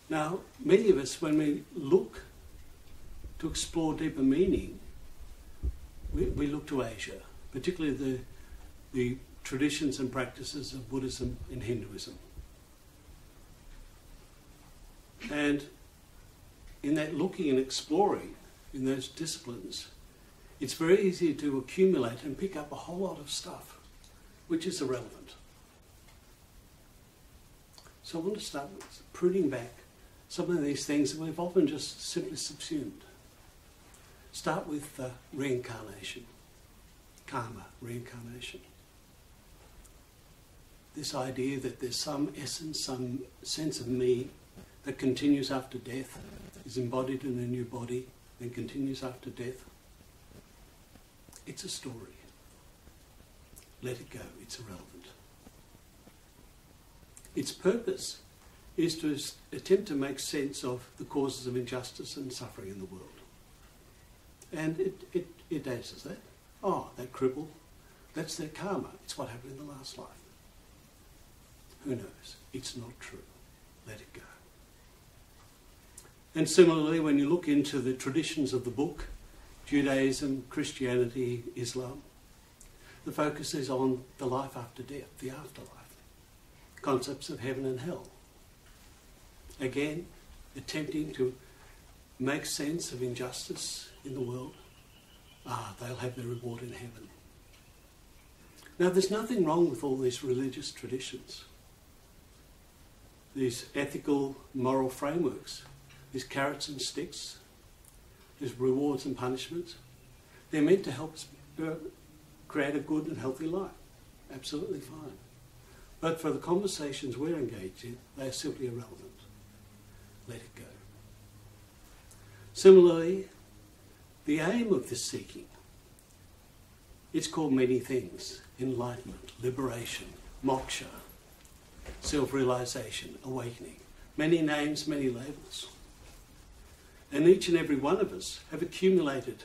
Now, many of us, when we look to explore deeper meaning, we look to Asia, particularly the traditions and practices of Buddhism and Hinduism. And in that looking and exploring in those disciplines, it's very easy to accumulate and pick up a whole lot of stuff which is irrelevant. So I want to start with pruning back some of these things that we've often just simply subsumed. Start with reincarnation, karma, reincarnation. This idea that there's some essence, some sense of me that continues after death, is embodied in a new body, then continues after death. It's a story. Let it go, it's irrelevant. Its purpose is to attempt to make sense of the causes of injustice and suffering in the world. And it answers that. Oh, that cripple, that's their karma. It's what happened in the last life. Who knows? It's not true. Let it go. And similarly, when you look into the traditions of the book, Judaism, Christianity, Islam, the focus is on the life after death, the afterlife, concepts of heaven and hell. Again, attempting to make sense of injustice in the world. They'll have their reward in heaven. Now, there's nothing wrong with all these religious traditions, these ethical, moral frameworks, these carrots and sticks, these rewards and punishments. They're meant to help us create a good and healthy life. Absolutely fine. But for the conversations we're engaged in, they are simply irrelevant. Let it go. Similarly, the aim of this seeking, it's called many things: enlightenment, liberation, moksha, self-realization, awakening. Many names, many labels. And each and every one of us have accumulated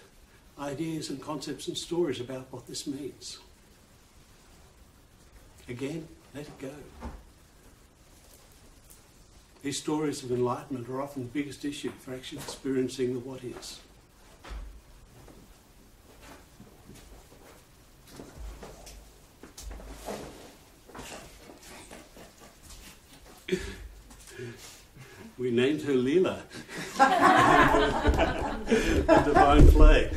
ideas and concepts and stories about what this means. Again, let it go. These stories of enlightenment are often the biggest issue for actually experiencing the what is. We named her Leela. The divine play.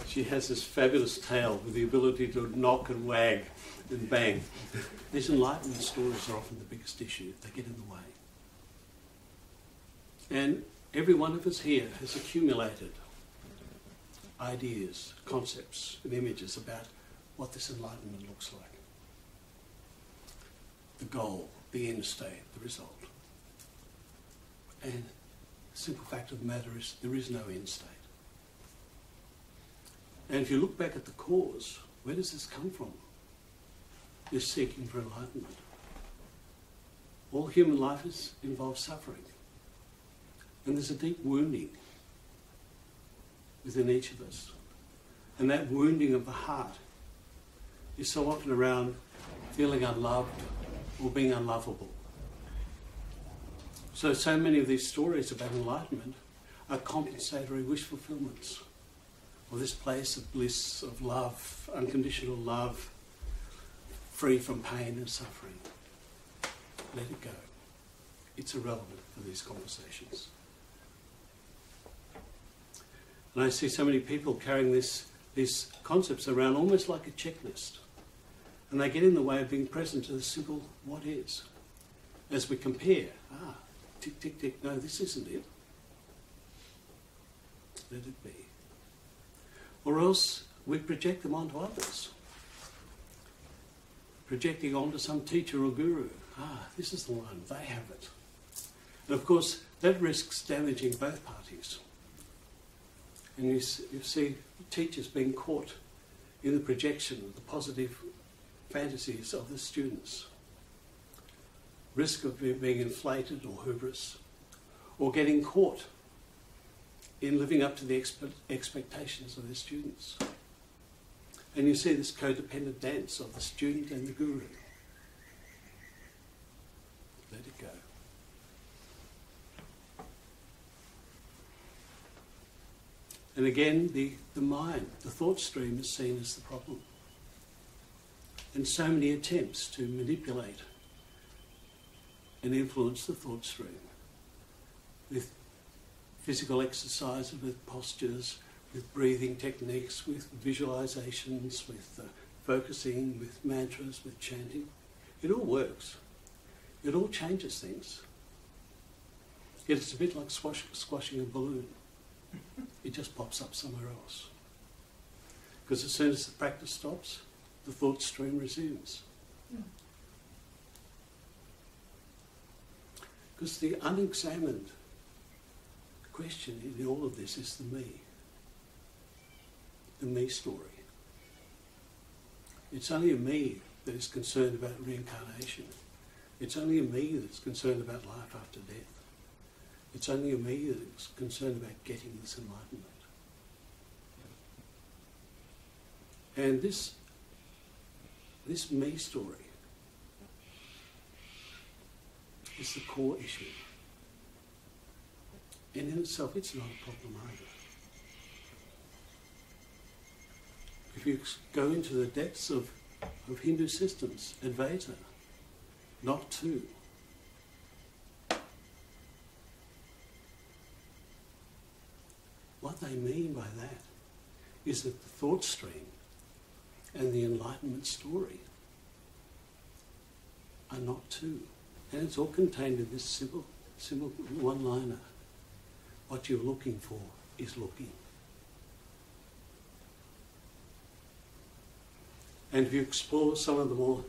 She has this fabulous tail with the ability to knock and wag and bang. These enlightenment stories are often the biggest issue. They get in the way. And every one of us here has accumulated ideas, concepts, and images about what this enlightenment looks like. The goal, the end state, the result. And the simple fact of the matter is there is no end state. And if you look back at the cause, where does this come from? This seeking for enlightenment. All human life involves suffering. And there's a deep wounding within each of us. And that wounding of the heart is so often around feeling unloved or being unlovable. So many of these stories about enlightenment are compensatory wish fulfillments, or this place of bliss, of love, unconditional love, free from pain and suffering. Let it go. It's irrelevant for these conversations. And I see so many people carrying these concepts around almost like a checklist. And they get in the way of being present to the simple what is. As we compare, tick, tick, tick, no, this isn't it. Let it be. Or else we project them onto others. Projecting onto some teacher or guru. This is the one, they have it. And of course, that risks damaging both parties. And you see teachers being caught in the projection of the positive fantasies of the students. Risk of being inflated or hubris, or getting caught in living up to the expectations of their students. And you see this codependent dance of the student and the guru. Let it go. And again, the mind, the thought stream is seen as the problem. And so many attempts to manipulate and influence the thought stream with physical exercises, with postures, with breathing techniques, with visualizations, with focusing, with mantras, with chanting. It all works. It all changes things. Yet it's a bit like squashing a balloon. It just pops up somewhere else. Because as soon as the practice stops, the thought stream resumes. Because the unexamined question in all of this is the me story. It's only a me that is concerned about reincarnation. It's only a me that's concerned about life after death. It's only a me that is concerned about getting this enlightenment. And this me story is the core issue. And in itself, it's not a problem either. If you go into the depths of Hindu systems, Advaita, not two. What they mean by that is that the thought stream and the enlightenment story are not two. And it's all contained in this simple one-liner. What you're looking for is looking. And if you explore some of the more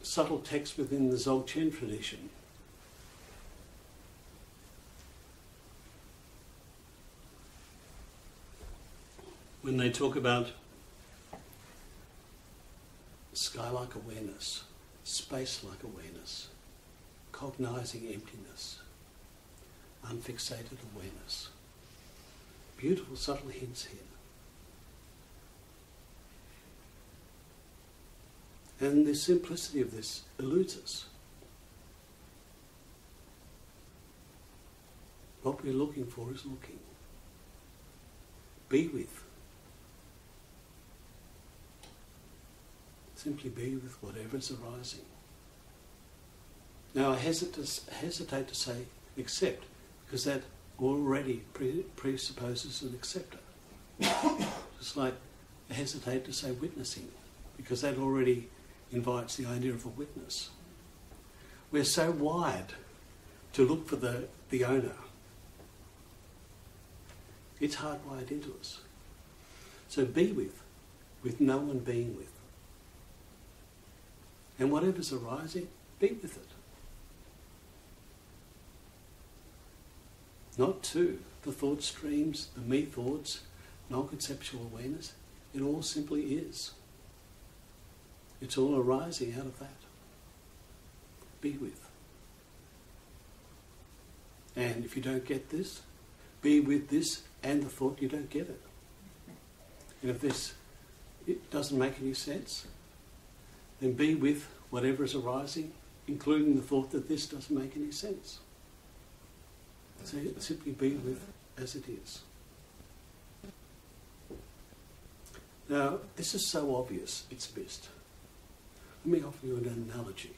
subtle texts within the Dzogchen tradition, when they talk about sky-like awareness, space-like awareness, cognizing emptiness, unfixated awareness, beautiful subtle hints here. And the simplicity of this eludes us. What we're looking for is looking. Be with. Simply be with whatever's arising. Now I hesitate to say accept, because that already presupposes an acceptor. Just like I hesitate to say witnessing, because that already invites the idea of a witness. We're so wired to look for the owner. It's hardwired into us. So be with no one being with. And whatever's arising, be with it. Not two, the thought streams, the me thoughts, non-conceptual awareness, it all simply is. It's all arising out of that. Be with. And if you don't get this, be with this and the thought you don't get it. And if it doesn't make any sense, then be with whatever is arising, including the thought that this doesn't make any sense. So simply be with as it is. Now, this is so obvious, it's missed. Let me offer you an analogy,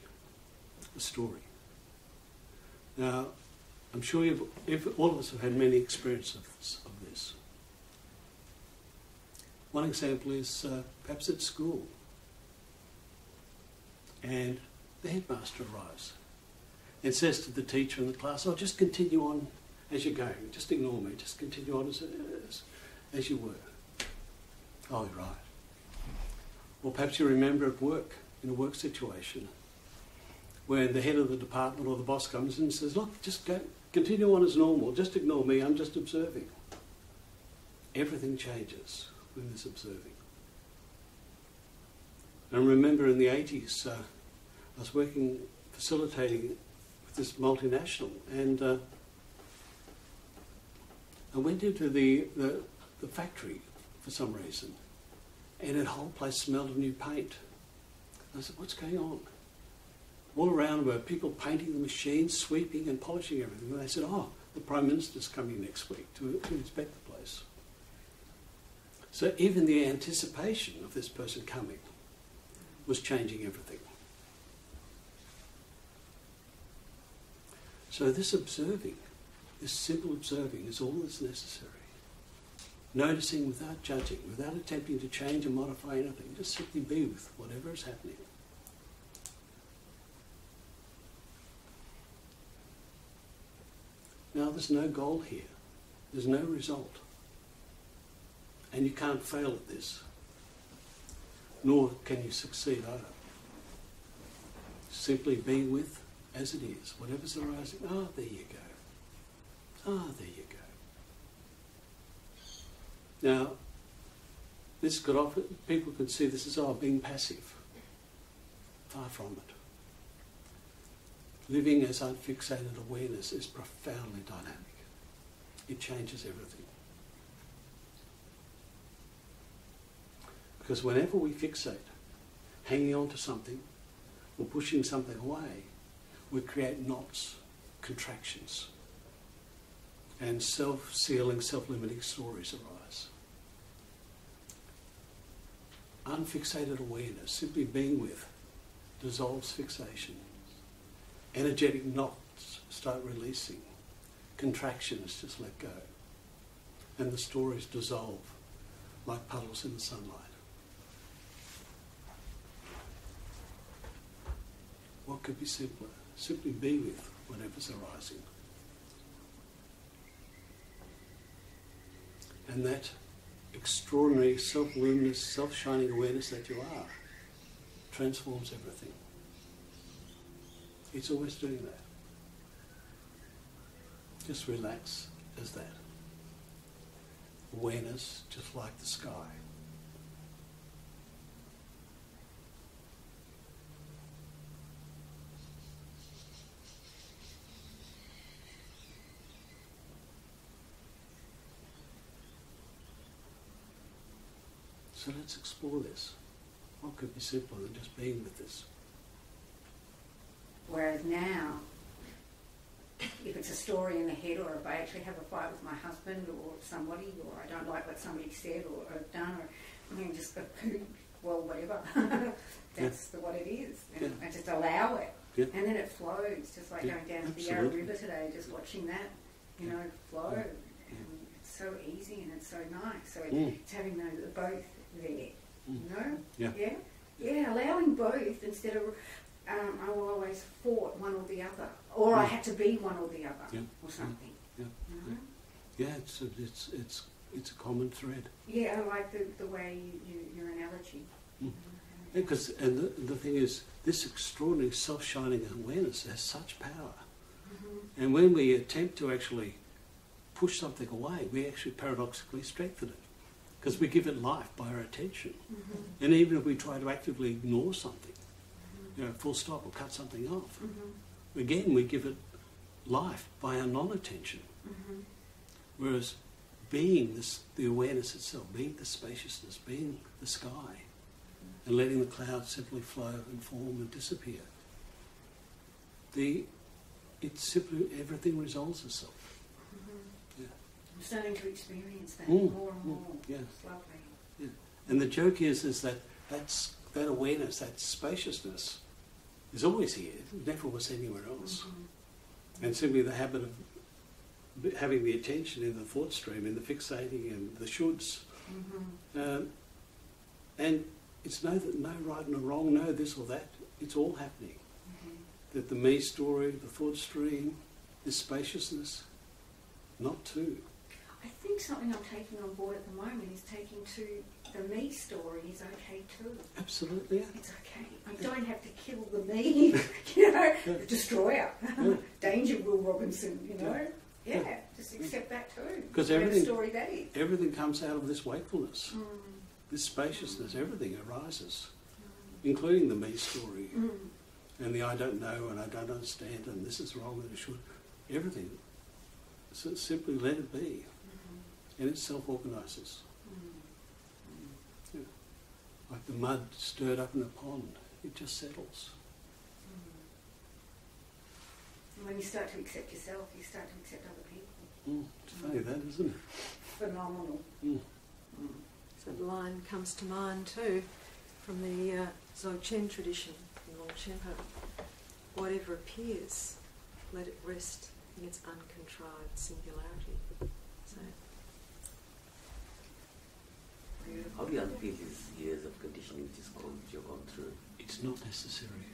a story. Now, I'm sure all of us have had many experiences of this. One example is perhaps at school, and the headmaster arrives and says to the teacher in the class, "Oh, just continue on as you're going. Just ignore me. Just continue on as you were." Oh, right. Or perhaps you remember at work, in a work situation, where the head of the department or the boss comes in and says, "Look, just continue on as normal. Just ignore me. I'm just observing." Everything changes when there's observing. And remember in the 80s, I was facilitating with this multinational, and I went into the factory for some reason, and the whole place smelled of new paint. I said, what's going on? All around were people painting the machines, sweeping and polishing everything. And they said, oh, the Prime Minister's coming next week to inspect the place. So even the anticipation of this person coming was changing everything. So this observing, this simple observing is all that's necessary. Noticing without judging, without attempting to change or modify anything, just simply be with whatever is happening. Now there's no goal here, there's no result. And you can't fail at this, nor can you succeed either. Simply be with as it is, whatever's arising. Ah, there you go. Ah, there you go. Now, this could often, people can see this as, being passive. Far from it. Living as unfixated awareness is profoundly dynamic. It changes everything. Because whenever we fixate, hanging on to something or pushing something away, we create knots, contractions, and self-sealing, self-limiting stories arise. Unfixated awareness, simply being with, dissolves fixation. Energetic knots start releasing. Contractions just let go. And the stories dissolve like puddles in the sunlight. What could be simpler? Simply be with whatever's arising. And that extraordinary self-luminous, self-shining awareness that you are transforms everything. It's always doing that. Just relax as that. Awareness, just like the sky. So let's explore this. What could be simpler than just being with this? Whereas now, if it's a story in the head, or if I actually have a fight with my husband or somebody, or I don't like what somebody said or done, or I mean, just go, well, whatever. That's what it is. And I just allow it. Yeah. And then it flows, just like going down to the Yarra River today, just watching that, flow. And it's so easy and it's so nice. So it's having those both there, Yeah, allowing both instead of... I will always fought one or the other, or I had to be one or the other, or something. Yeah, it's a common thread. Yeah, I like the way your analogy. Because the thing is, this extraordinary self-shining awareness has such power, and when we attempt to actually push something away, we actually paradoxically strengthen it, because we give it life by our attention, and even if we try to actively ignore something. Full stop, or cut something off. Again, we give it life by our non-attention. Whereas being the awareness itself, being the spaciousness, being the sky, and letting the clouds simply flow and form and disappear, it's simply everything resolves itself. I'm starting to experience that more and more. Yeah. It's lovely. Yeah. And the joke is that awareness, that spaciousness, is always here. It never was anywhere else. And simply the habit of having the attention in the thought stream, in the fixating and the shoulds. And it's no right and no wrong, no this or that. It's all happening. That the me story, the thought stream, this spaciousness, not two. I think something I'm taking on board at the moment is taking to the me story is okay too. Absolutely, yeah. It's okay. I don't have to kill the me, the destroyer. Danger, Will Robinson, just accept that too. Because story that is. Everything comes out of this wakefulness, this spaciousness, everything arises, including the me story, and the I don't know and I don't understand and this is wrong and it should, everything. So simply let it be. and it self-organises. Yeah. Like the mud stirred up in a pond, it just settles. And when you start to accept yourself, you start to accept other people. It's funny that, isn't it? Phenomenal. So the line comes to mind too from the Dzogchen tradition in Longchenpo. Whatever appears, let it rest in its uncontrived singularity. So, how do you unpeel these years of conditioning which you've gone through? It's not necessary,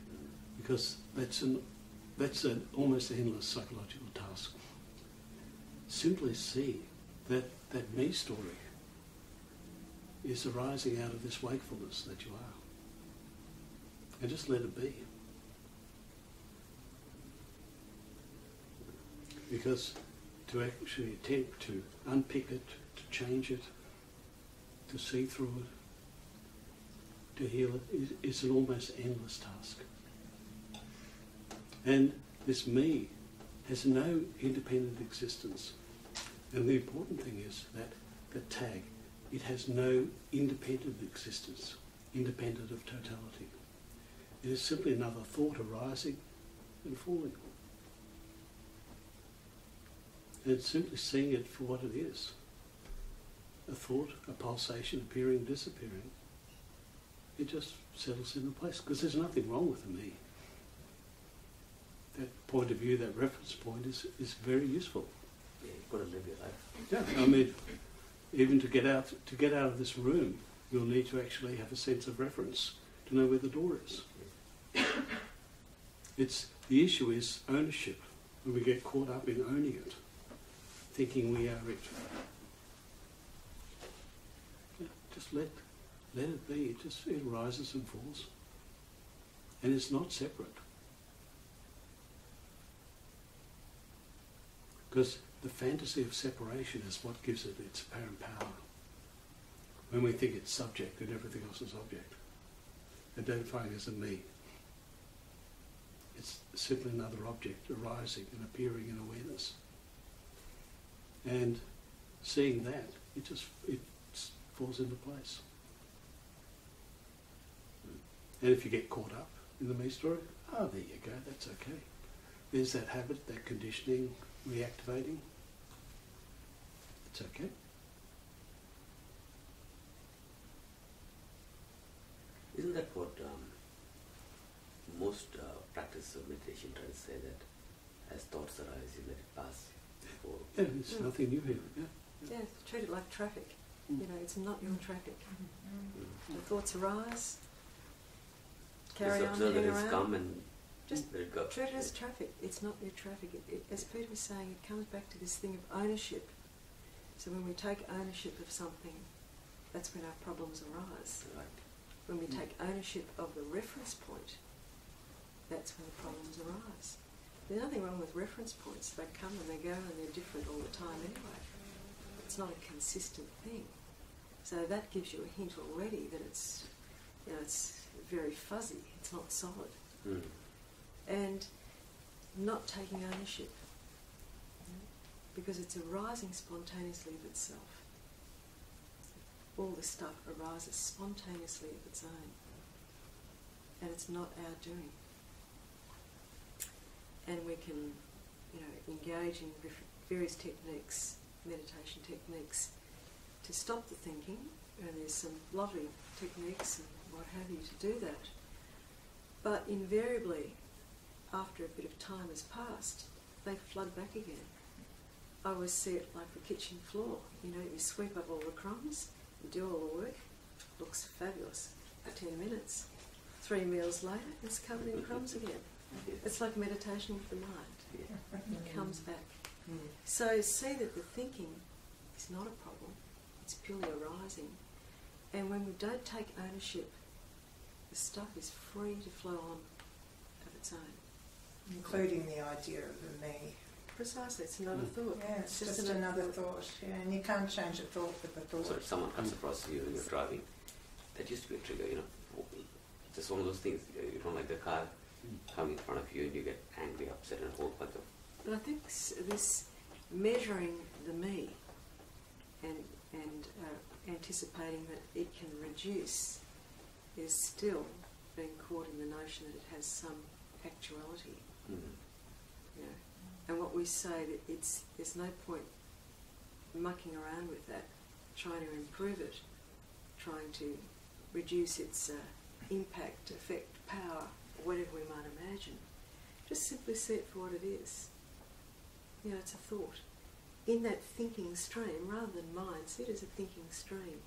because that's an almost endless psychological task. Simply see that me story is arising out of this wakefulness that you are. And just let it be. Because to actually attempt to unpick it, to change it, to see through it, to heal it, is an almost endless task. And this me has no independent existence. And the important thing is that the tag, it has no independent existence, independent of totality. It is simply another thought arising and falling. And it's simply seeing it for what it is. A thought, a pulsation, appearing and disappearing. It just settles into place, because there's nothing wrong with the me. That point of view, that reference point is very useful. Yeah, you've got to live your life. Yeah, I mean, even to get out of this room, you'll need to actually have a sense of reference to know where the door is. The issue is ownership, when we get caught up in owning it, thinking we are it. Yeah, just let it be. It rises and falls, and it's not separate. Because the fantasy of separation is what gives it its apparent power. When we think it's subject and everything else is object, identifying as a me. It's simply another object arising and appearing in awareness. And seeing that, it falls into place. And if you get caught up in the me story, there you go, that's okay. There's that habit, that conditioning, reactivating. It's okay. Isn't that what most practice of meditation try to say, that as thoughts arise, you let it pass? Yeah, it's nothing new here. yeah, treat it like traffic. You know, it's not your traffic. The thoughts arise, carry on, hang around. Come and just let it go. treat it as traffic. It's not your traffic. As Peter was saying, it comes back to this thing of ownership. So when we take ownership of something, that's when our problems arise. Right. When we take ownership of the reference point, that's when the problems arise. There's nothing wrong with reference points. They come and they go and they're different all the time anyway. It's not a consistent thing. So that gives you a hint already that it's very fuzzy. It's not solid. And not taking ownership, because it's arising spontaneously of itself. All this stuff arises spontaneously of its own, and it's not our doing. And we can, engage in various techniques, meditation techniques, to stop the thinking. And there's some lovely techniques and what have you to do that. But invariably, after a bit of time has passed, they flood back again. I always see it like the kitchen floor. You sweep up all the crumbs, you do all the work, looks fabulous for 10 minutes. 3 meals later, it's covered in crumbs again. It's like meditation with the mind. It comes back. So see that the thinking is not a problem, it's purely arising. And when we don't take ownership, the stuff is free to flow on of its own. Including the idea of the me. Precisely, it's another thought. Yeah, it's just another thought. Yeah, and you can't change a thought with a thought. So if someone comes across you and you're driving, that used to be a trigger, just one of those things, you don't like the car coming in front of you and you get angry, upset, and a whole bunch of... But I think this measuring the me and anticipating that it can reduce is still being caught in the notion that it has some actuality. You know? And what we say, that there's no point mucking around with that, trying to improve it, trying to reduce its impact, effect, power, whatever we might imagine. Just simply see it for what it is. You know, it's a thought. In that thinking stream, rather than mind, see it as a thinking stream.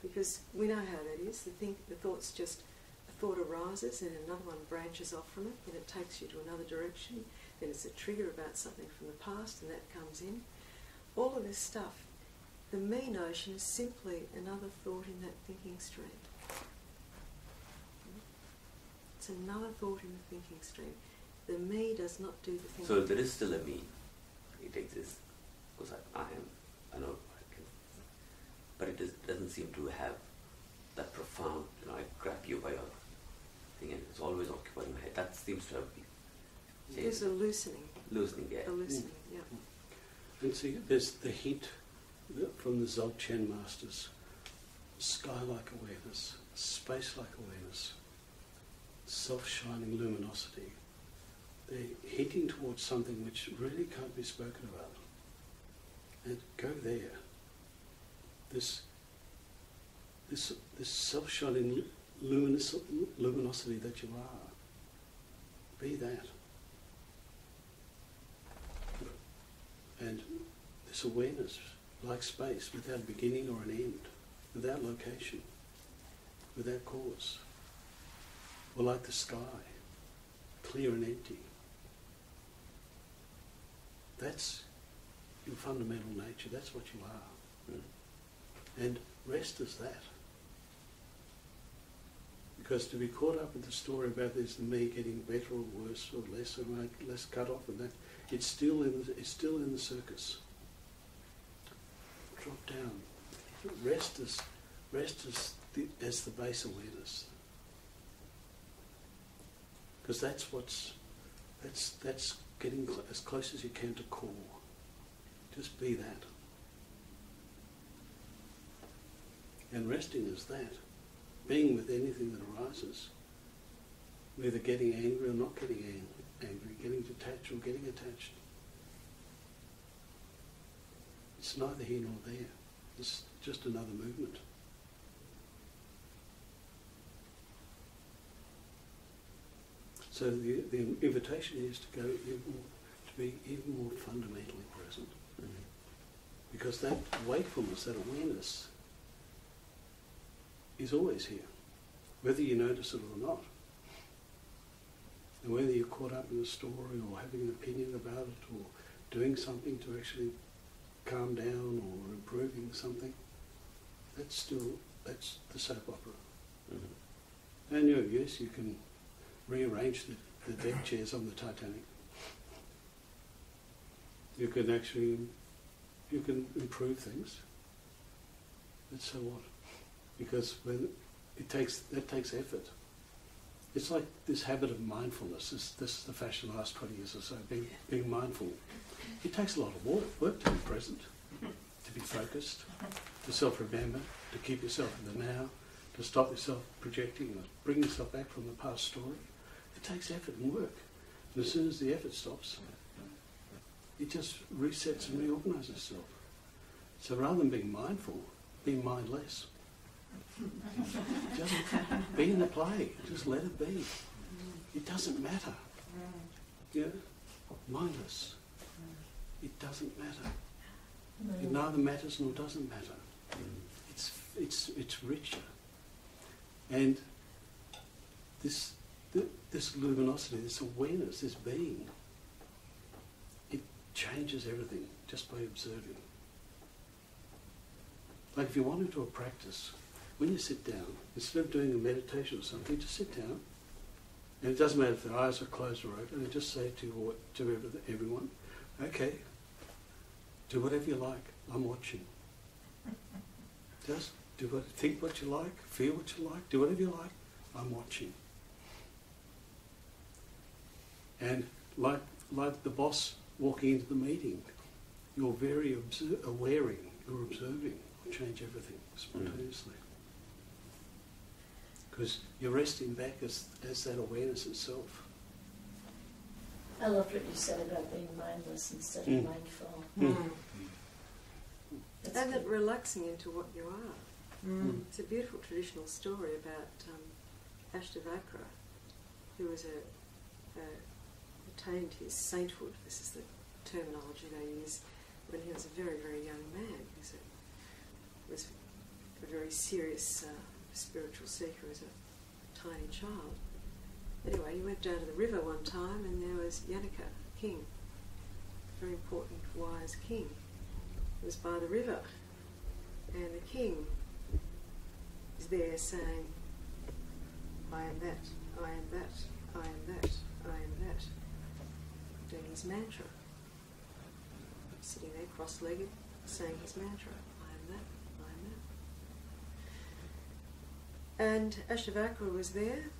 Because we know how that is. The thought's just, a thought arises and another one branches off from it, and it takes you to another direction. Then it's a trigger about something from the past, and that comes in. All of this stuff, the me notion is simply another thought in that thinking stream. It's another thought in the thinking stream. The me does not do the thinking. So there is still a me. It exists. Because I know I can. But it doesn't seem to have that profound, I grab you by your thing and it's always occupying my head. That seems to have been. There's a loosening. Loosening, yeah. A loosening, yeah. And see, there's the hint from the Dzogchen masters: sky-like awareness, space-like awareness, self-shining luminosity. They're hinting towards something which really can't be spoken about. And go there. This self-shining luminosity that you are. Be that. And this awareness, like space, without beginning or an end, without location, without cause. Or like the sky, clear and empty. That's your fundamental nature, that's what you are. And rest is that. Because to be caught up in the story about this me getting better or worse or less cut off and that, it's still in the circus. Drop down. Rest is as the base awareness. Because that's getting as close as you can to core. Just be that. And resting is that. Being with anything that arises. Either getting angry or not getting angry. Getting detached or getting attached. It's neither here nor there. It's just another movement. So the invitation is to go to be even more fundamentally present. Because that wakefulness, that awareness, is always here, whether you notice it or not. And whether you're caught up in a story or having an opinion about it or doing something to actually calm down or improving something, that's the soap opera. And yes, you can rearrange the deck chairs on the Titanic. You can improve things. But so what? Because that takes effort. It's like this habit of mindfulness. This is the fashion the last 20 years or so, being mindful. It takes a lot of work to be present, to be focused, to self-remember, to keep yourself in the now, to stop yourself projecting or bring yourself back from the past story. It takes effort and work. And as soon as the effort stops, it just resets and reorganises itself. So rather than being mindful, be mindless. Just be in the play. Just let it be. It doesn't matter. Yeah? Mindless. It doesn't matter. It neither matters nor doesn't matter. It's richer. And this luminosity, this awareness, this being, it changes everything just by observing. Like if you want to do a practice, when you sit down, instead of doing a meditation or something, just sit down. And it doesn't matter if the eyes are closed or open, and just say to everyone, okay, do whatever you like, I'm watching. Just think what you like, feel what you like, do whatever you like, I'm watching. And like the boss walking into the meeting, you're very you're observing will change everything spontaneously. Because you're resting back as that awareness itself. I loved what you said about being mindless instead of mindful. And that relaxing into what you are. It's a beautiful traditional story about Ashtavakra, who was attained his sainthood. This is the terminology they use when he was a very, very young man. He was a very serious spiritual seeker as a tiny child. Anyway, he went down to the river one time and there was Yanaka, king, a very important, wise king. He was by the river and the king is there saying, I am that, I am that, I am that, I am that, doing his mantra. Sitting there cross-legged, saying his mantra, I am that, I am that. And Ashtavakra was there,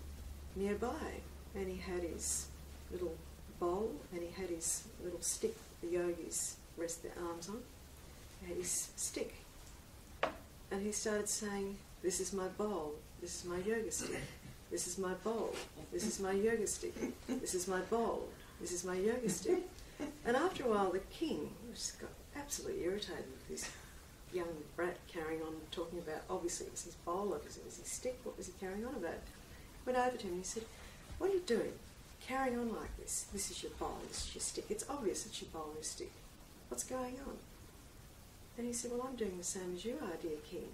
nearby, and he had his little bowl and he had his little stick the yogis rest their arms on. He had his stick and he started saying, this is my bowl, this is my yoga stick, this is my bowl, this is my yoga stick, this is my bowl, this is my yoga stick. And after a while the king just got absolutely irritated with this young brat carrying on talking about, obviously it was his bowl, obviously it was his stick, what was he carrying on about? Went over to him and he said, what are you doing? Carrying on like this. This is your bowl, this is your stick. It's obvious it's your bowl and your stick. What's going on? And he said, well, I'm doing the same as you are, dear king.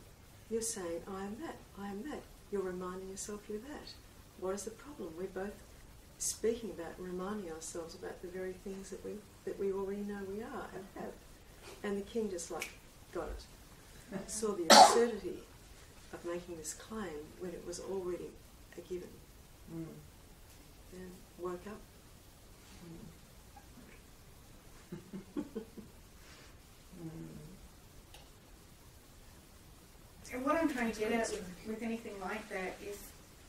You're saying, I am that, I am that. You're reminding yourself you're that. What is the problem? We're both speaking about and reminding ourselves about the very things that we already know we are and have. And the king just got it. Saw the absurdity of making this claim when it was already a given. And woke up. And what I'm trying to get at with anything like that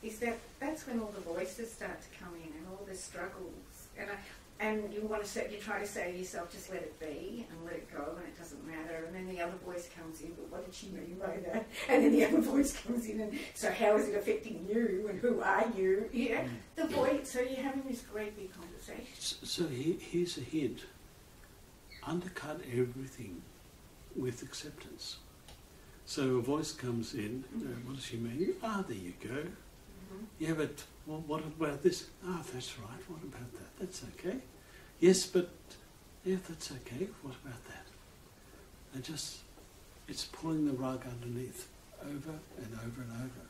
is that that's when all the voices start to come in and all the struggles. And you try to say to yourself, just let it be and let it go and it doesn't matter. And then the other voice comes in, but what did she mean by that? And then the other voice comes in and so how is it affecting you and who are you? Yeah, the voice, so you're having this great big conversation. So here's a hint. Undercut everything with acceptance. So a voice comes in, what does she mean? There you go. Yeah, but what about this? That's right, what about that? That's okay. Yes, but, yeah, that's okay, what about that? And just, it's pulling the rug underneath, over and over and over.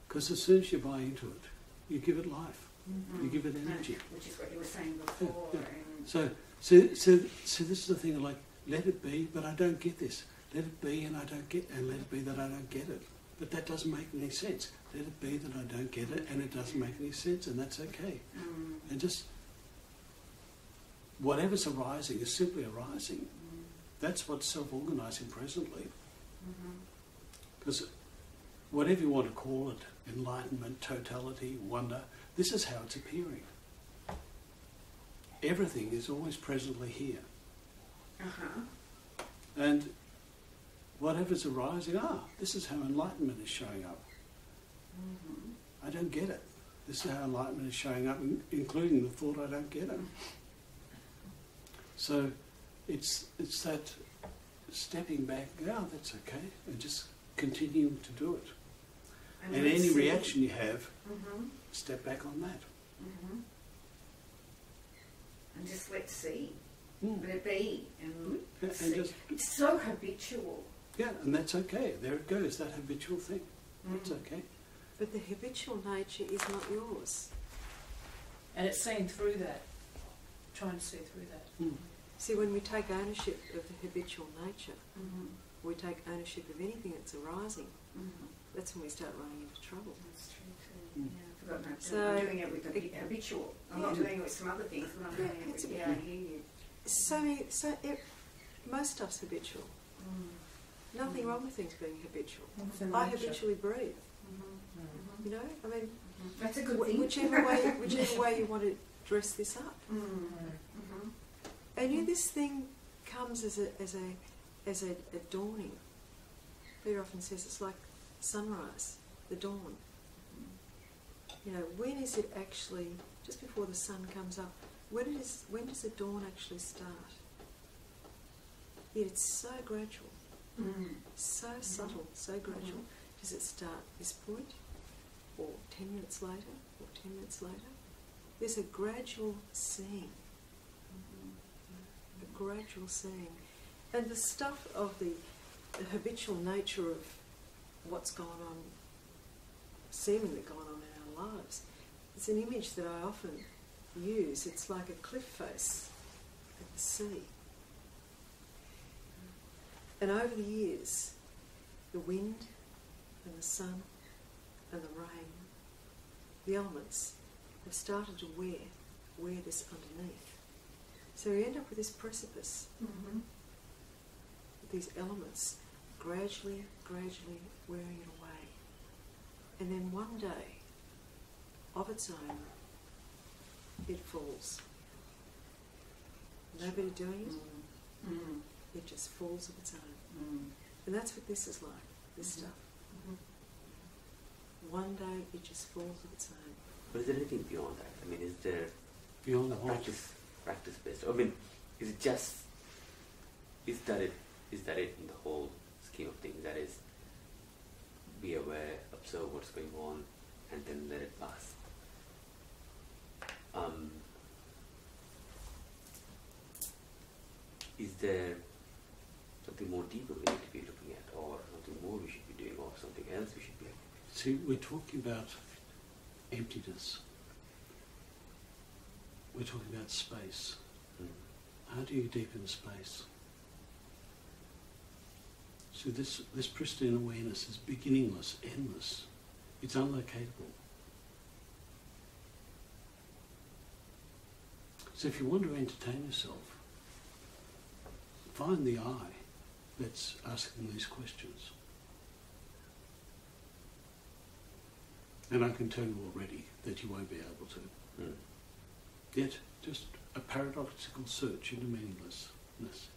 Because as soon as you buy into it, you give it life, you give it energy. Which is what you were saying before. Yeah. So this is the thing, like, let it be, but I don't get this. Let it be and I don't get, and let it be that I don't get it. But that doesn't make any sense. Let it be that I don't get it and it doesn't make any sense and that's okay. And just, whatever's arising is simply arising. That's what's self-organising presently. Because whatever you want to call it, enlightenment, totality, wonder, this is how it's appearing. Everything is always presently here. And whatever's arising, this is how enlightenment is showing up. I don't get it. This is how enlightenment is showing up, including the thought I don't get it. So it's that stepping back, that's okay, and just continuing to do it. And any reaction you have, step back on that. And just let's see. Let it be. And just, it's so habitual. Yeah, and that's okay. There it goes, that habitual thing. That's okay. But the habitual nature is not yours. And it's seeing through that, trying to see through that. See, when we take ownership of the habitual nature, we take ownership of anything that's arising, that's when we start running into trouble. That's true too. I'm doing it with the habitual. I'm not doing it with some other things, but I'm doing it with, I hear you. So most stuff's habitual. Nothing wrong with things being habitual. I habitually breathe. You know, I mean, that's a good thing. Whichever way you want to dress this up. And this thing comes as as a dawning. Peter often says it's like sunrise, the dawn. You know, when is it actually, just before the sun comes up, when does the dawn actually start? Yet it's so gradual, so subtle, so gradual. Does it start this point, or 10 minutes later, or 10 minutes later? There's a gradual seeing, a gradual seeing. And the stuff of the habitual nature of what's gone on, seemingly gone on in our lives, it's an image that I often use. It's like a cliff face at the sea. And over the years, the wind and the sun and the rain, the elements, have started to wear this underneath. So you end up with this precipice, with these elements gradually wearing it away. And then one day, of its own, it falls. Nobody doing it. It just falls of its own. And that's what this is like, this stuff. One day it just falls of its own. But is there anything beyond that? I mean, is there Beyond a what? practice based? I mean, is it just, is that it in the whole scheme of things? That is, be aware, observe what's going on, and then let it pass. Is there something more deeper we need to be looking at, or something more we should be doing, or something else we should be doing? See, we're talking about emptiness. We're talking about space. How do you deepen space? So this pristine awareness is beginningless, endless. It's unlocatable. So if you want to entertain yourself, find the I that's asking these questions. And I can tell you already that you won't be able to. Yet, just a paradoxical search into meaninglessness.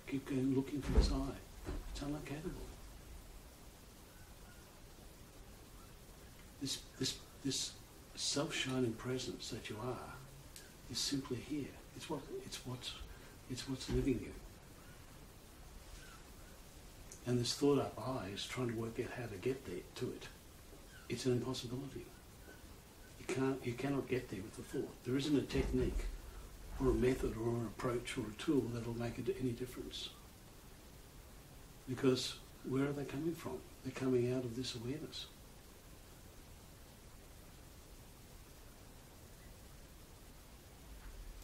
Keep going looking for this I. It's unlocatable. This self-shining presence that you are is simply here. It's what's living you. And this thought up I is trying to work out how to get there to it. It's an impossibility. You cannot get there with the thought. There isn't a technique or a method or an approach or a tool that will make any difference. Because where are they coming from? They're coming out of this awareness.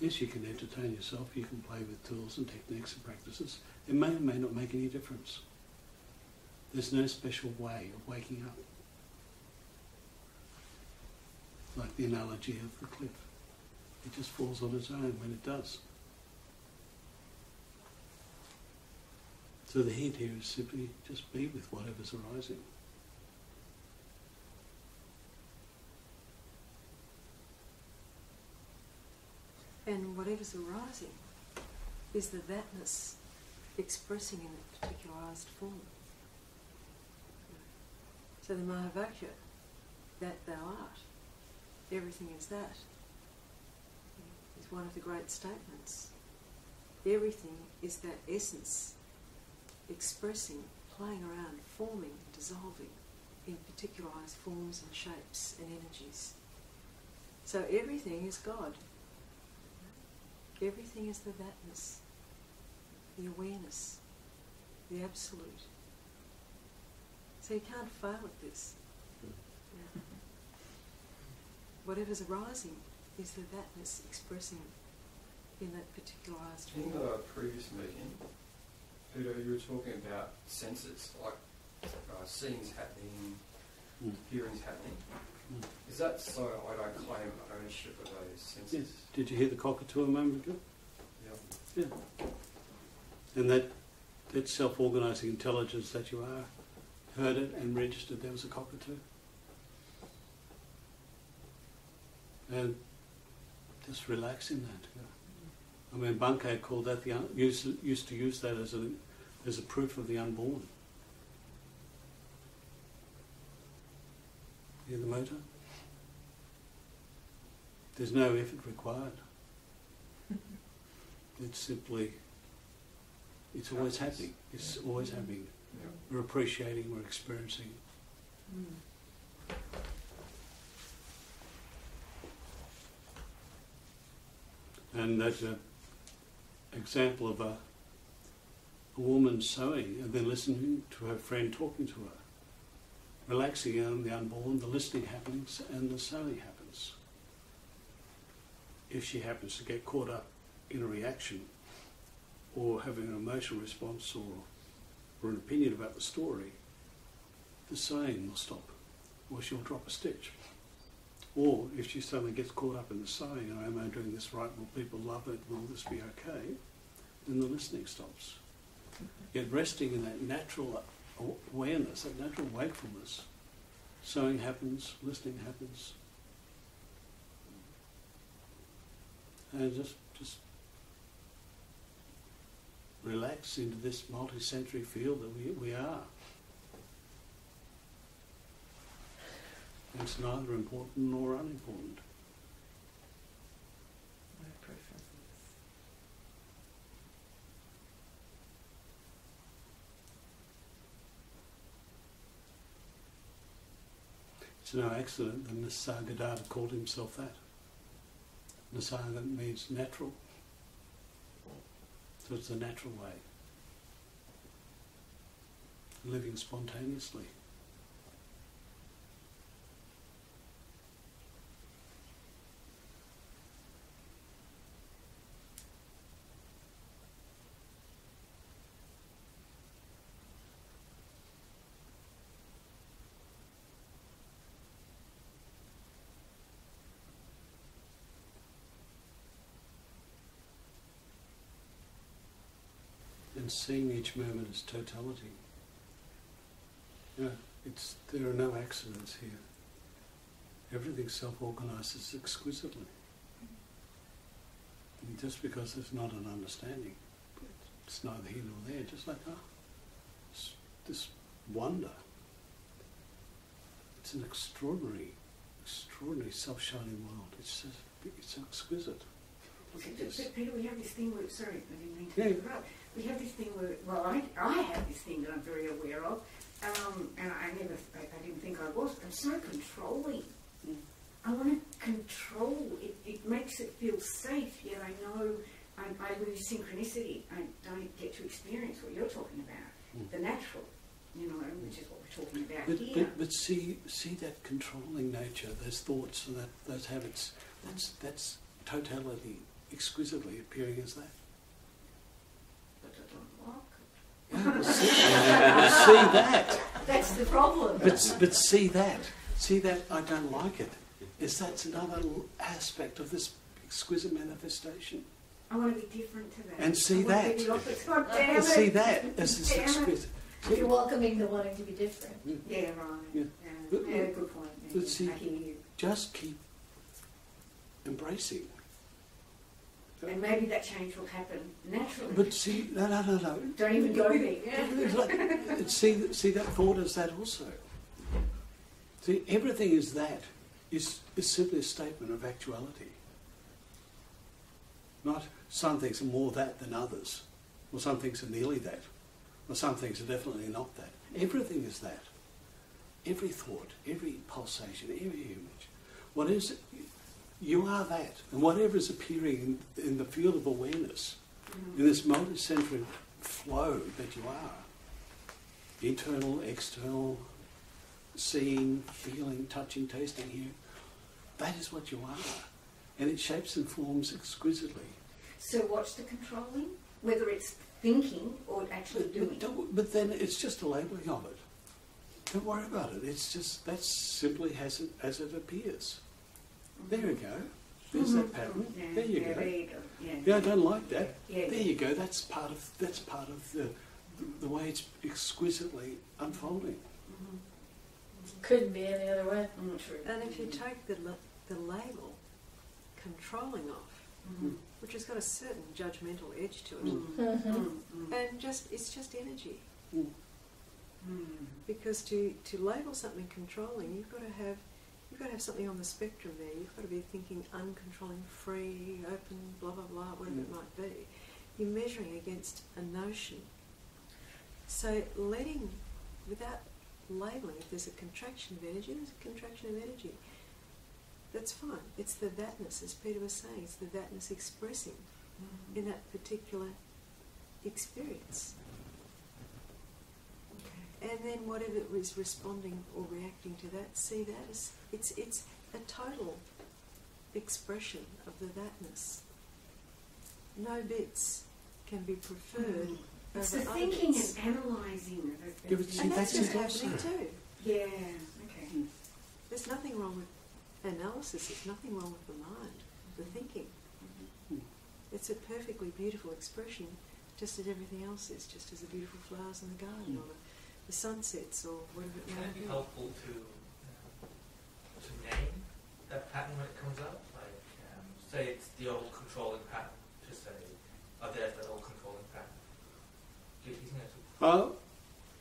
Yes, you can entertain yourself, you can play with tools and techniques and practices. It may or may not make any difference. There's no special way of waking up. Like the analogy of the cliff. It just falls on its own when it does. So the hint here is simply just be with whatever's arising. And whatever's arising is the thatness expressing in a particularised form. So the Mahavakya, that thou art, everything is that, is one of the great statements. Everything is that essence expressing, playing around, forming, dissolving in particularised forms and shapes and energies. So everything is God. Everything is the thatness, the awareness, the absolute. So you can't fail at this. Yeah. Whatever's arising is the thatness expressing in that particularised form. In the previous meeting, Peter, you were talking about senses, like seeing's happening, hearing's happening. Is that so I don't claim ownership of those senses? Yes. Did you hear the cockatoo a moment ago? Yeah. Yeah. And that self-organising intelligence that you are, heard it and registered there was a cockatoo. And just relax in that. I mean, Bankei called that used to use that as as a proof of the unborn. Hear the motor? There's no effort required. It's simply, it's always happening. It's always happening. Yeah. We're appreciating, we're experiencing. And that's an example of a woman sewing and then listening to her friend talking to her. Relaxing on the unborn, the listening happens and the sewing happens. If she happens to get caught up in a reaction or having an emotional response or an opinion about the story, the sewing will stop, or she'll drop a stitch. Or if she suddenly gets caught up in the sewing, oh, am I doing this right? Will people love it? Will this be okay? Then the listening stops. Yet resting in that natural awareness, that natural wakefulness, sewing happens, listening happens. And just relax into this multi-sensory field that we are. It's neither important nor unimportant. No preferences. It's no accident that Nisargadatta called himself that. Nisarga means natural. So it's the natural way. Living spontaneously. And seeing each moment as totality. Yeah, there are no accidents here. Everything self-organises exquisitely. And just because there's not an understanding, it's neither here nor there, just like, this wonder. It's an extraordinary self-shining world. It's exquisite. But Peter, we have this thing where, sorry, I didn't mean to Yeah. interrupt. We have this thing where, well, I have this thing that I'm very aware of, and I didn't think I was. I'm so controlling. I want to control. It makes it feel safe, yet I know I lose synchronicity. I don't get to experience what you're talking about, the natural, which is what we're talking about here. But see that controlling nature, those thoughts and those habits, that's totality exquisitely appearing as that. But I don't like it. See that. That's the problem. But see that I don't like it. That's another aspect of this exquisite manifestation. I want to be different to that. And see that. God damn it. See that as this Damn it. exquisite. You're welcoming the wanting to be different. Yeah, right. Yeah. Yeah, good point. Yeah, But see, I hear you. just keep embracing. And maybe that change will happen naturally. But see, no. Don't even go there. See that thought as that also. See, everything is that. Is simply a statement of actuality. Not some things are more that than others, or some things are nearly that, or some things are definitely not that. Everything is that. Every thought, every pulsation, every image. What is it? You are that. And whatever is appearing in the field of awareness, in this multi-sensory flow that you are, internal, external, seeing, feeling, touching, tasting, hearing, that is what you are. And it shapes and forms exquisitely. So what's the controlling? Whether it's thinking or actually doing. But then it's just a labelling of it. Don't worry about it. It's just, that's simply as it appears. There you go. There's that pattern. Yeah, there you go. There you go. Yeah, I don't like that. Yeah. There you go. That's part of the way it's exquisitely unfolding. Couldn't be any other way. True. And if you take the label controlling off, which has got a certain judgmental edge to it, and it's just energy. Because to label something controlling, you've got to have something on the spectrum there. You've got to be thinking uncontrolling, free, open, blah blah blah, whatever it might be. You're measuring against a notion. So letting, without labelling, if there's a contraction of energy, there's a contraction of energy. That's fine. It's the thatness, as Peter was saying, it's the thatness expressing in that particular experience. Okay. And then whatever is responding or reacting to that, see that as it's a total expression of the thatness. No bits can be preferred. It's the thinking and analysing of it. Yeah, but see, And that's just also happening too. Yeah, okay. There's nothing wrong with analysis, there's nothing wrong with the mind, the thinking. It's a perfectly beautiful expression, just as everything else is, just as the beautiful flowers in the garden or the sunsets or whatever it Can may it be be. helpful to name that pattern when it comes up? Like, say it's the old controlling pattern, to say, oh, there's that old controlling pattern. Do you think that's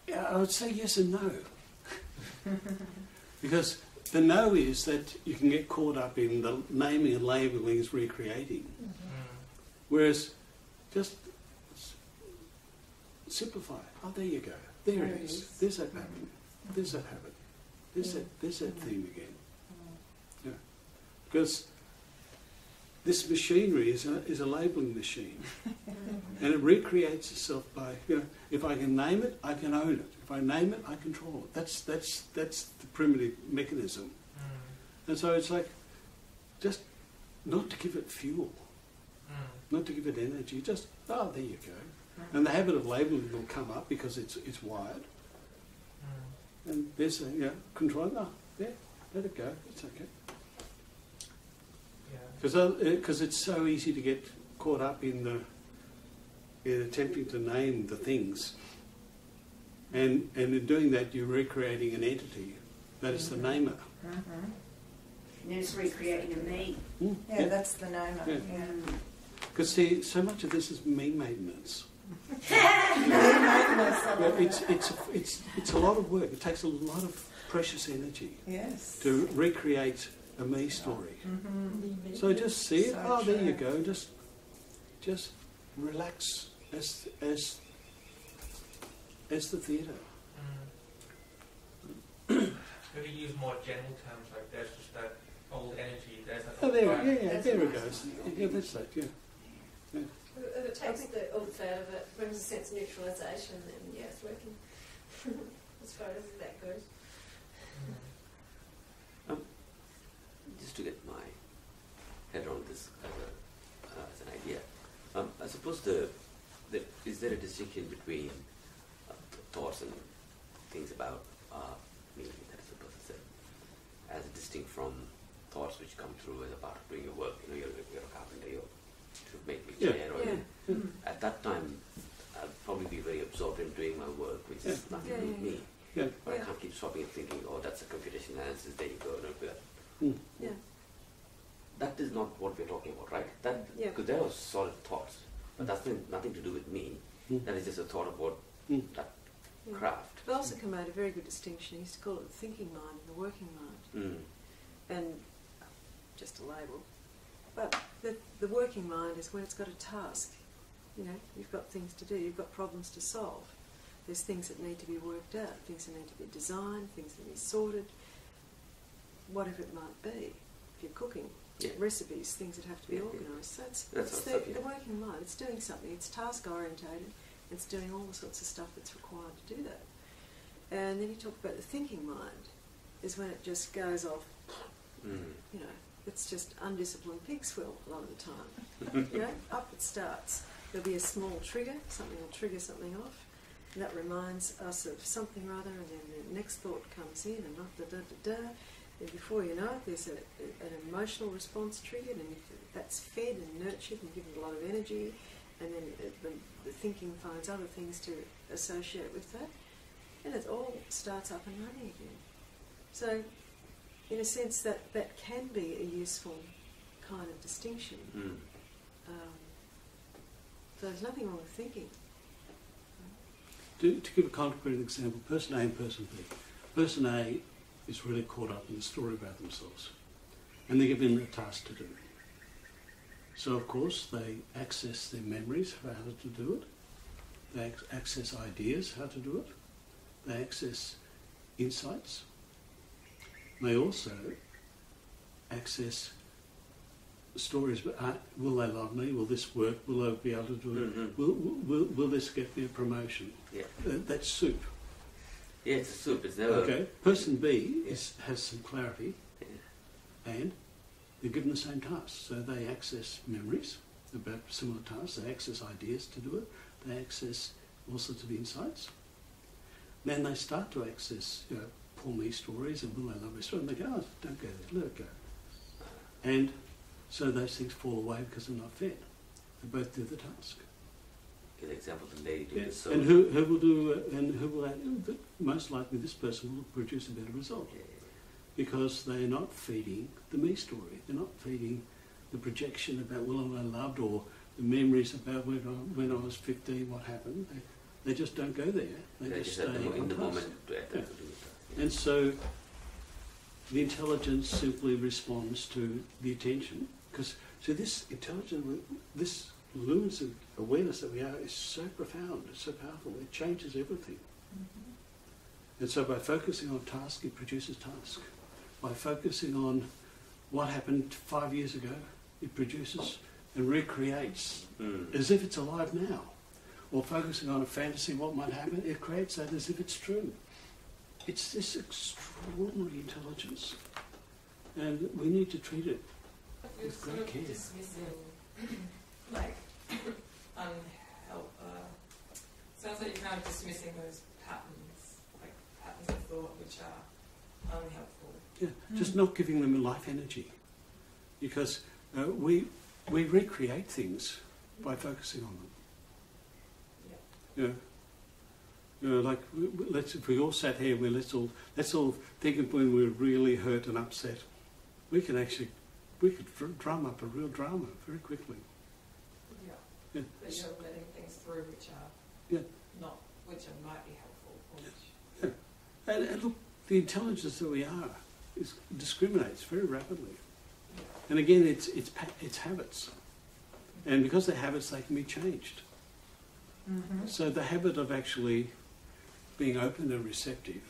Yeah, I would say yes and no. Because the no is that you can get caught up in the naming and labelling as recreating. Whereas just simplify. Oh, there you go. There it is. There's that pattern. There's that habit. There's that theme again. Yeah. Because this machinery is a labelling machine. And it recreates itself by, if I can name it, I can own it. If I name it, I control it. That's the primitive mechanism. And so it's like, just not to give it fuel, not to give it energy, just, oh, there you go. And the habit of labelling will come up because it's wired. And there's a, control, yeah, let it go, it's okay. Because it's so easy to get caught up in attempting to name the things. And in doing that, you're recreating an entity. That is the namer. And it's recreating a me. Yeah, that's the namer. Yeah. Because see, so much of this is me maintenance. It's a lot of work. It takes a lot of precious energy to recreate a me story. So just see it. So There you go. Just relax as the theatre. maybe use more general terms like there's just that old energy, there's that old There fire. it goes. Yeah, that's that, yeah. If it takes the oomph out of it, brings a sense of neutralisation, then yeah, it's working. As far as that goes. Just to get my head around this as an idea, I suppose is there a distinction between thoughts and things about me, that is the person said, as distinct from thoughts which come through as a part of doing your work? You're a carpenter, you're to make a chair, or at that time I'll probably be very absorbed in doing my work, which is nothing to do with me. Yeah. But I can't keep stopping and thinking, oh, that's a computation analysis, there you go, don't do that. Yeah. That is not what we're talking about, right? Because there are solid thoughts, but that's nothing to do with me. That is just a thought about that craft. Balsac made a very good distinction. He used to call it the thinking mind and the working mind. And just a label. But the working mind is when it's got a task. You've got things to do, you've got problems to solve. There's things that need to be worked out, things that need to be designed, things that need to be sorted, whatever it might be. If you're cooking, recipes, things that have to be organised. So that's the working mind. It's doing something. It's task orientated. It's doing all the sorts of stuff that's required to do that. And then you talk about the thinking mind, is when it just goes off. It's just undisciplined pig's wheel a lot of the time. Up it starts. There'll be a small trigger. Something will trigger something off. And that reminds us of something or other, and then the next thought comes in, and and before you know it, there's an emotional response triggered, and if that's fed and nurtured and given a lot of energy, and then the thinking finds other things to associate with that, and it all starts up and running again. So, in a sense, that can be a useful kind of distinction. So there's nothing wrong with thinking. To give a concrete example, person A and person B. Person A is really caught up in the story about themselves, and they're given a task to do. So of course they access their memories for how to do it, they access ideas how to do it, they access insights, they also access stories, but will they love me, will this work, will I be able to do it, will this get me a promotion? Yeah. That's soup. Yeah, it's a soup, it's never... Okay, person B has some clarity, and they're given the same task. So they access memories about similar tasks, they access ideas to do it, they access all sorts of insights. Then they start to access, poor me stories, and will they love me stories, and they go, oh, don't go there, let it go. And so those things fall away because they're not fed. They both do the task. Give an example, the lady doing the soul. And who will do, and who will, most likely this person will produce a better result. Because they're not feeding the me story. They're not feeding the projection about will I loved, or the memories about when I was 15, what happened. They just don't go there. They just stay in the task. moment. And so the intelligence simply responds to the attention. Because so this intelligence, this luminous awareness that we are, is so profound, it's so powerful. It changes everything. And so by focusing on task, it produces task. By focusing on what happened 5 years ago, it produces and recreates as if it's alive now. Or focusing on a fantasy, what might happen, it creates that as if it's true. It's this extraordinary intelligence. And we need to treat it with great care. Dismissing, like, sounds like you're kind of dismissing those patterns, like patterns of thought which are unhelpful. Yeah, just not giving them life energy. Because we recreate things by focusing on them. Yeah. Like if we all sat here, let's all think of when we're really hurt and upset. We could drum up a real drama very quickly. Yeah. But you're letting things through which are which might be helpful. Or which And look, the intelligence that we are discriminates very rapidly. And again, it's habits. And because they're habits, they can be changed. So the habit of actually being open and receptive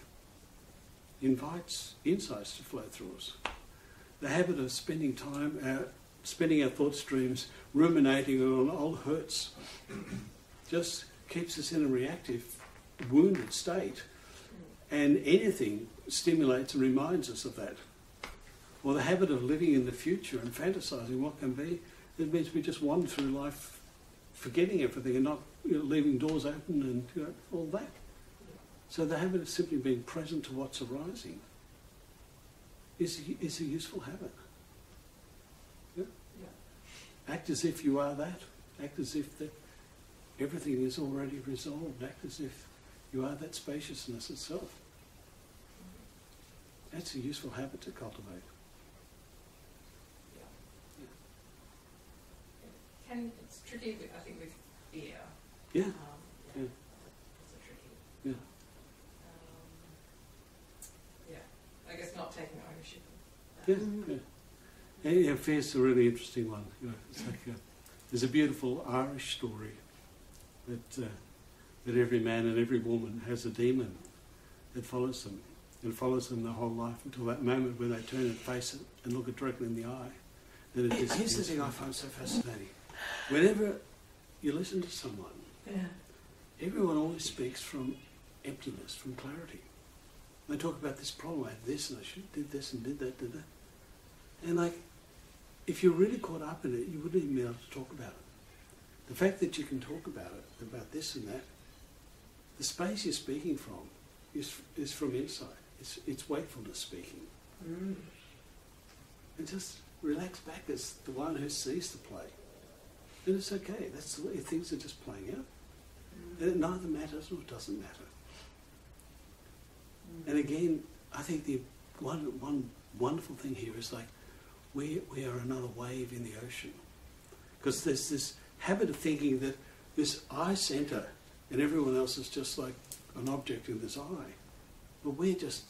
invites insights to flow through us. The habit of spending our thought streams ruminating on old hurts just keeps us in a reactive, wounded state. And anything stimulates and reminds us of that. Or the habit of living in the future and fantasising what can be, it means we just wander through life forgetting everything and not leaving doors open and all that. So the habit of simply being present to what's arising is a useful habit. Yeah? Act as if you are that. Act as if that everything is already resolved. Act as if you are that spaciousness itself. That's a useful habit to cultivate. it's tricky, I think, with fear. Yeah. It's a tricky. Yeah. I guess not taking ownership of that. Yeah. Fear's a really interesting one. It's like there's a beautiful Irish story that every man and every woman has a demon that follows them, and follows them their whole life until that moment when they turn and face it and look it directly in the eye. And here's the thing I find so fascinating. Whenever you listen to someone, everyone always speaks from emptiness, from clarity. They talk about this problem, I had this and I did this and did that. And if you're really caught up in it, you wouldn't even be able to talk about it. The fact that you can talk about it, about this and that, the space you're speaking from is from inside. It's wakefulness speaking. And just relax back as the one who sees the play. And it's okay. That's the way things are just playing out. And it neither matters nor doesn't matter. And again, I think the one wonderful thing here is we are another wave in the ocean. Because there's this habit of thinking that this eye centre and everyone else is just like an object in this eye. But we're just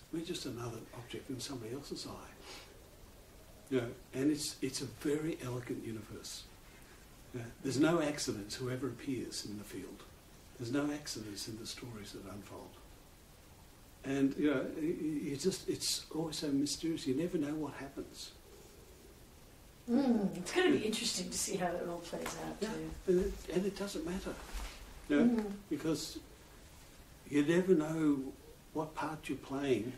another object in somebody else's eye. You know, and it's a very elegant universe. There's no accidents whoever appears in the field. There's no accidents in the stories that unfold. And you know, it's always so mysterious. You never know what happens. It's going to be interesting to see how it all plays out too. And it doesn't matter, you know, because you never know what part you're playing,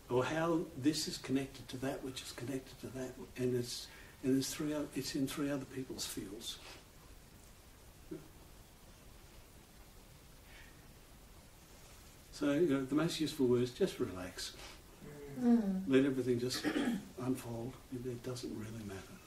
or how this is connected to that, which is connected to that, and it's in 3 other people's fields. So you know, the most useful word is just relax. Let everything just unfold. It doesn't really matter.